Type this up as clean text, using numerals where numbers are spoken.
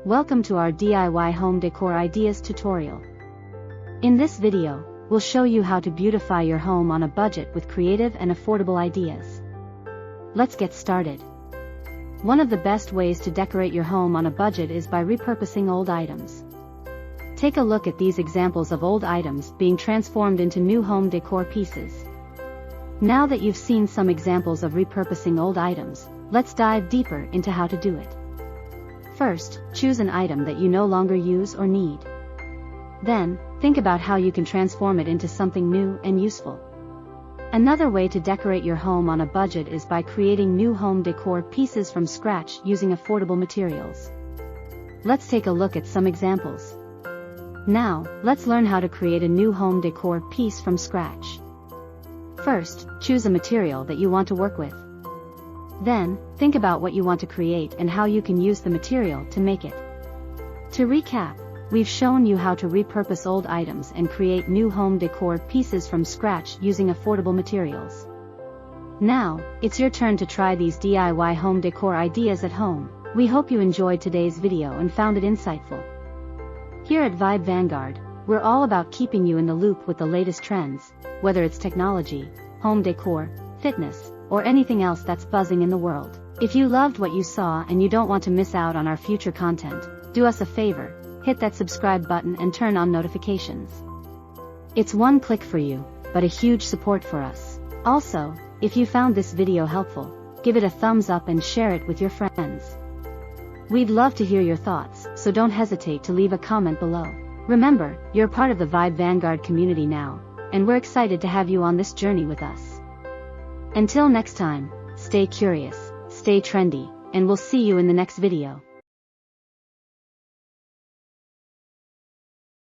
Welcome to our DIY home decor ideas tutorial. In this video, we'll show you how to beautify your home on a budget with creative and affordable ideas. Let's get started. One of the best ways to decorate your home on a budget is by repurposing old items. Take a look at these examples of old items being transformed into new home decor pieces. Now that you've seen some examples of repurposing old items, let's dive deeper into how to do it. First, choose an item that you no longer use or need. Then, think about how you can transform it into something new and useful. Another way to decorate your home on a budget is by creating new home decor pieces from scratch using affordable materials. Let's take a look at some examples. Now, let's learn how to create a new home decor piece from scratch. First, choose a material that you want to work with. Then, think about what you want to create and how you can use the material to make it. To recap, we've shown you how to repurpose old items and create new home decor pieces from scratch using affordable materials. Now, it's your turn to try these DIY home decor ideas at home. We hope you enjoyed today's video and found it insightful. Here at Vibe Vanguard, we're all about keeping you in the loop with the latest trends, whether it's technology, home decor, fitness, or anything else that's buzzing in the world. If you loved what you saw and you don't want to miss out on our future content, do us a favor, hit that subscribe button and turn on notifications. It's one click for you, but a huge support for us. Also, if you found this video helpful, give it a thumbs up and share it with your friends. We'd love to hear your thoughts, so don't hesitate to leave a comment below. Remember, you're part of the Vibe Vanguard community now, and we're excited to have you on this journey with us. Until next time, stay curious, stay trendy, and we'll see you in the next video.